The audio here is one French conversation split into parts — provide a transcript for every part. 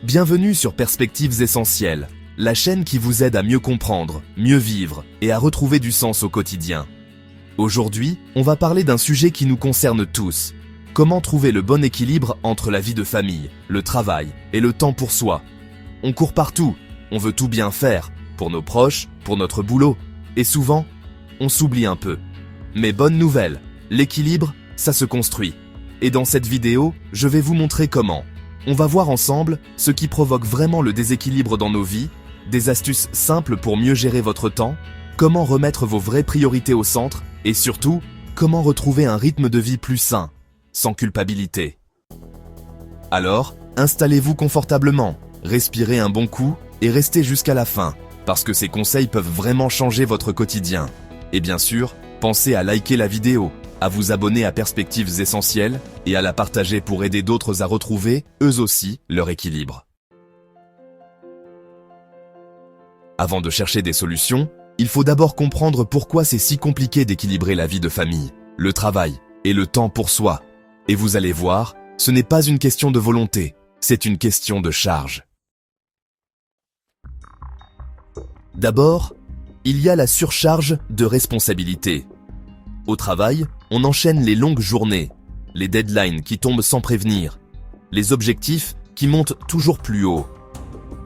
Bienvenue sur Perspectives Essentielles, la chaîne qui vous aide à mieux comprendre, mieux vivre et à retrouver du sens au quotidien. Aujourd'hui, on va parler d'un sujet qui nous concerne tous. Comment trouver le bon équilibre entre la vie de famille, le travail et le temps pour soi. On court partout, on veut tout bien faire, pour nos proches, pour notre boulot, et souvent, on s'oublie un peu. Mais bonne nouvelle, l'équilibre, ça se construit. Et dans cette vidéo, je vais vous montrer comment. On va voir ensemble ce qui provoque vraiment le déséquilibre dans nos vies, des astuces simples pour mieux gérer votre temps, comment remettre vos vraies priorités au centre, et surtout, comment retrouver un rythme de vie plus sain, sans culpabilité. Alors, installez-vous confortablement, respirez un bon coup et restez jusqu'à la fin, parce que ces conseils peuvent vraiment changer votre quotidien. Et bien sûr, pensez à liker la vidéo, à vous abonner à Perspectives Essentielles et à la partager pour aider d'autres à retrouver, eux aussi, leur équilibre. Avant de chercher des solutions, il faut d'abord comprendre pourquoi c'est si compliqué d'équilibrer la vie de famille, le travail et le temps pour soi. Et vous allez voir, ce n'est pas une question de volonté, c'est une question de charge. D'abord, il y a la surcharge de responsabilités. Au travail, on enchaîne les longues journées, les deadlines qui tombent sans prévenir, les objectifs qui montent toujours plus haut.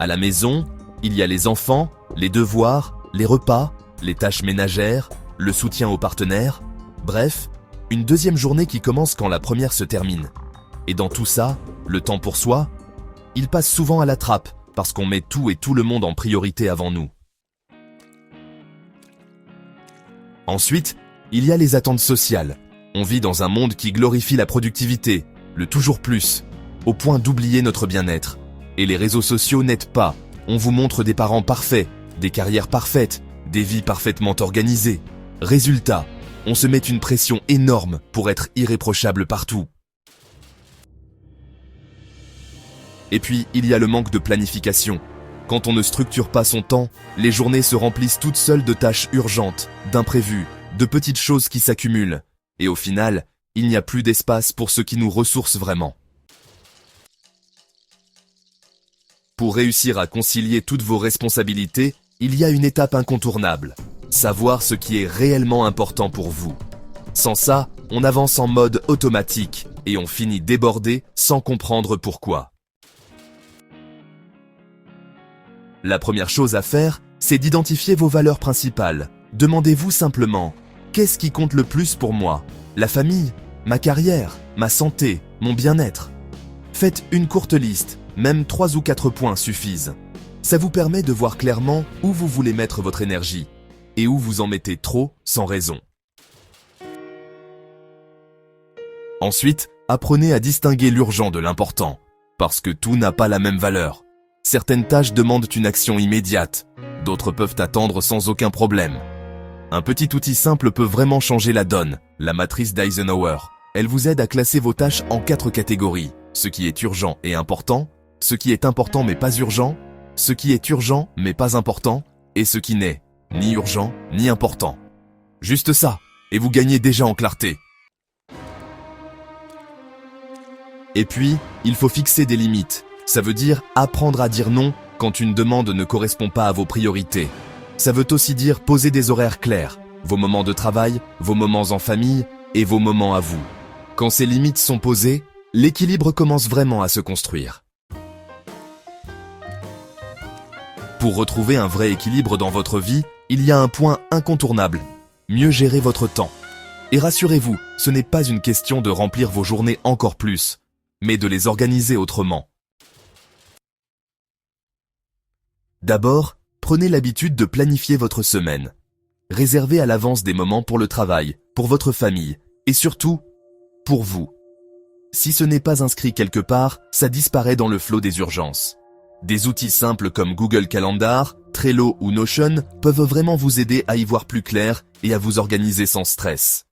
À la maison, il y a les enfants, les devoirs, les repas, les tâches ménagères, le soutien aux partenaires, bref, une deuxième journée qui commence quand la première se termine. Et dans tout ça, le temps pour soi, il passe souvent à la trappe parce qu'on met tout et tout le monde en priorité avant nous. Ensuite, il y a les attentes sociales. On vit dans un monde qui glorifie la productivité, le toujours plus, au point d'oublier notre bien-être. Et les réseaux sociaux n'aident pas. On vous montre des parents parfaits, des carrières parfaites, des vies parfaitement organisées. Résultat, on se met une pression énorme pour être irréprochable partout. Et puis, il y a le manque de planification. Quand on ne structure pas son temps, les journées se remplissent toutes seules de tâches urgentes, d'imprévus, de petites choses qui s'accumulent. Et au final, il n'y a plus d'espace pour ce qui nous ressource vraiment. Pour réussir à concilier toutes vos responsabilités, il y a une étape incontournable. Savoir ce qui est réellement important pour vous. Sans ça, on avance en mode automatique et on finit débordé sans comprendre pourquoi. La première chose à faire, c'est d'identifier vos valeurs principales. Demandez-vous simplement, qu'est-ce qui compte le plus pour moi? La famille, ma carrière, ma santé, mon bien-être. Faites une courte liste, même 3 ou 4 points suffisent. Ça vous permet de voir clairement où vous voulez mettre votre énergie et où vous en mettez trop sans raison. Ensuite, apprenez à distinguer l'urgent de l'important, parce que tout n'a pas la même valeur. Certaines tâches demandent une action immédiate, d'autres peuvent attendre sans aucun problème. Un petit outil simple peut vraiment changer la donne, la matrice d'Eisenhower. Elle vous aide à classer vos tâches en 4 catégories. Ce qui est urgent et important, ce qui est important mais pas urgent, ce qui est urgent mais pas important, et ce qui n'est ni urgent ni important. Juste ça, et vous gagnez déjà en clarté. Et puis, il faut fixer des limites. Ça veut dire apprendre à dire non quand une demande ne correspond pas à vos priorités. Ça veut aussi dire poser des horaires clairs, vos moments de travail, vos moments en famille et vos moments à vous. Quand ces limites sont posées, l'équilibre commence vraiment à se construire. Pour retrouver un vrai équilibre dans votre vie, il y a un point incontournable, mieux gérer votre temps. Et rassurez-vous, ce n'est pas une question de remplir vos journées encore plus, mais de les organiser autrement. D'abord, prenez l'habitude de planifier votre semaine. Réservez à l'avance des moments pour le travail, pour votre famille et surtout, pour vous. Si ce n'est pas inscrit quelque part, ça disparaît dans le flot des urgences. Des outils simples comme Google Calendar, Trello ou Notion peuvent vraiment vous aider à y voir plus clair et à vous organiser sans stress.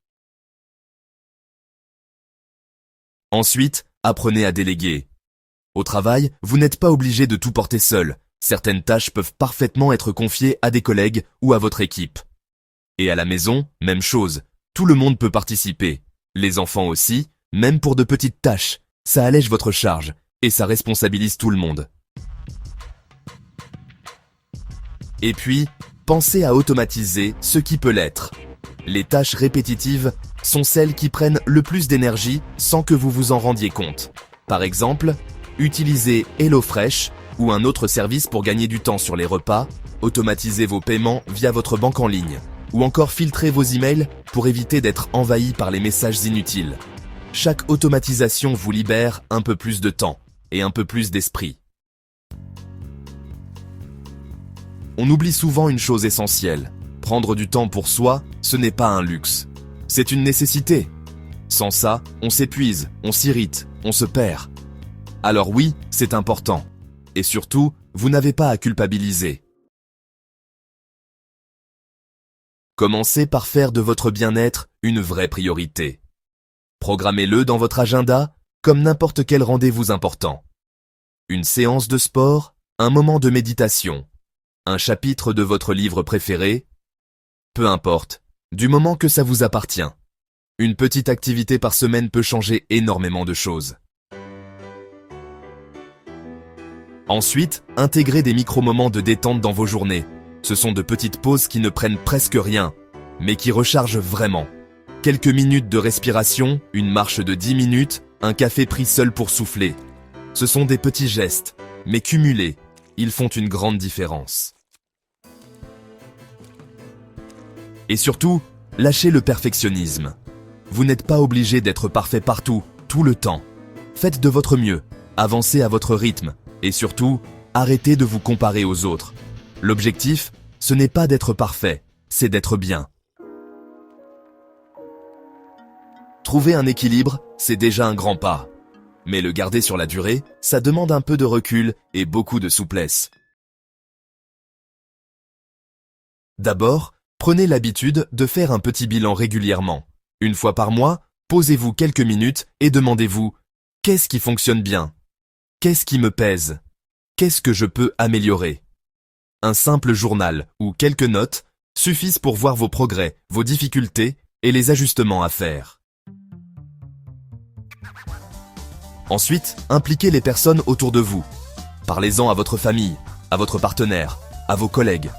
Ensuite, apprenez à déléguer. Au travail, vous n'êtes pas obligé de tout porter seul. Certaines tâches peuvent parfaitement être confiées à des collègues ou à votre équipe. Et à la maison, même chose. Tout le monde peut participer. Les enfants aussi, même pour de petites tâches. Ça allège votre charge et ça responsabilise tout le monde. Et puis, pensez à automatiser ce qui peut l'être. Les tâches répétitives sont celles qui prennent le plus d'énergie sans que vous vous en rendiez compte. Par exemple, utilisez HelloFresh ou un autre service pour gagner du temps sur les repas, automatisez vos paiements via votre banque en ligne, ou encore filtrez vos emails pour éviter d'être envahi par les messages inutiles. Chaque automatisation vous libère un peu plus de temps et un peu plus d'esprit. On oublie souvent une chose essentielle. Prendre du temps pour soi, ce n'est pas un luxe. C'est une nécessité. Sans ça, on s'épuise, on s'irrite, on se perd. Alors oui, c'est important. Et surtout, vous n'avez pas à culpabiliser. Commencez par faire de votre bien-être une vraie priorité. Programmez-le dans votre agenda comme n'importe quel rendez-vous important. Une séance de sport, un moment de méditation, un chapitre de votre livre préféré, peu importe, du moment que ça vous appartient. Une petite activité par semaine peut changer énormément de choses. Ensuite, intégrez des micro-moments de détente dans vos journées. Ce sont de petites pauses qui ne prennent presque rien, mais qui rechargent vraiment. Quelques minutes de respiration, une marche de 10 minutes, un café pris seul pour souffler. Ce sont des petits gestes, mais cumulés, ils font une grande différence. Et surtout, lâchez le perfectionnisme. Vous n'êtes pas obligé d'être parfait partout, tout le temps. Faites de votre mieux, avancez à votre rythme, et surtout, arrêtez de vous comparer aux autres. L'objectif, ce n'est pas d'être parfait, c'est d'être bien. Trouver un équilibre, c'est déjà un grand pas. Mais le garder sur la durée, ça demande un peu de recul et beaucoup de souplesse. D'abord, prenez l'habitude de faire un petit bilan régulièrement. Une fois par mois, posez-vous quelques minutes et demandez-vous « Qu'est-ce qui fonctionne bien ? Qu'est-ce qui me pèse ? Qu'est-ce que je peux améliorer ?» Un simple journal ou quelques notes suffisent pour voir vos progrès, vos difficultés et les ajustements à faire. Ensuite, impliquez les personnes autour de vous. Parlez-en à votre famille, à votre partenaire, à vos collègues.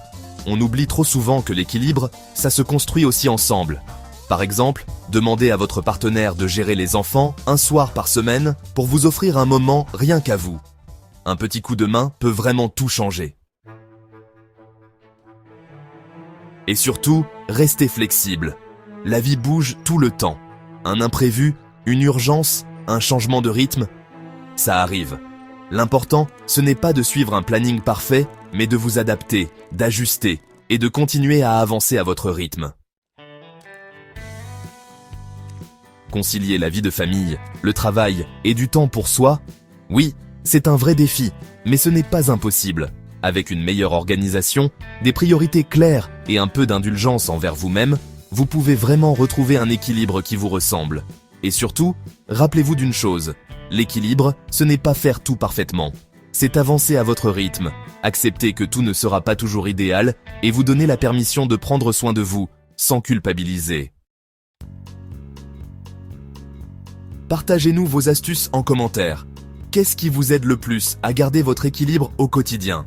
On oublie trop souvent que l'équilibre, ça se construit aussi ensemble. Par exemple, demandez à votre partenaire de gérer les enfants un soir par semaine pour vous offrir un moment rien qu'à vous. Un petit coup de main peut vraiment tout changer. Et surtout, restez flexible. La vie bouge tout le temps. Un imprévu, une urgence, un changement de rythme, ça arrive. L'important, ce n'est pas de suivre un planning parfait, mais de vous adapter, d'ajuster et de continuer à avancer à votre rythme. Concilier la vie de famille, le travail et du temps pour soi, oui, c'est un vrai défi, mais ce n'est pas impossible. Avec une meilleure organisation, des priorités claires et un peu d'indulgence envers vous-même, vous pouvez vraiment retrouver un équilibre qui vous ressemble. Et surtout, rappelez-vous d'une chose, l'équilibre, ce n'est pas faire tout parfaitement. C'est avancer à votre rythme, accepter que tout ne sera pas toujours idéal et vous donner la permission de prendre soin de vous, sans culpabiliser. Partagez-nous vos astuces en commentaire. Qu'est-ce qui vous aide le plus à garder votre équilibre au quotidien ?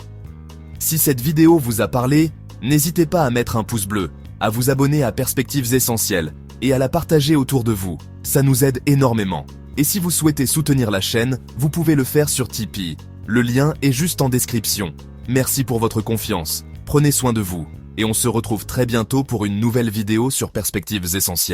Si cette vidéo vous a parlé, n'hésitez pas à mettre un pouce bleu, à vous abonner à Perspectives Essentielles et à la partager autour de vous. Ça nous aide énormément. Et si vous souhaitez soutenir la chaîne, vous pouvez le faire sur Tipeee. Le lien est juste en description. Merci pour votre confiance. Prenez soin de vous. Et on se retrouve très bientôt pour une nouvelle vidéo sur Perspectives Essentielles.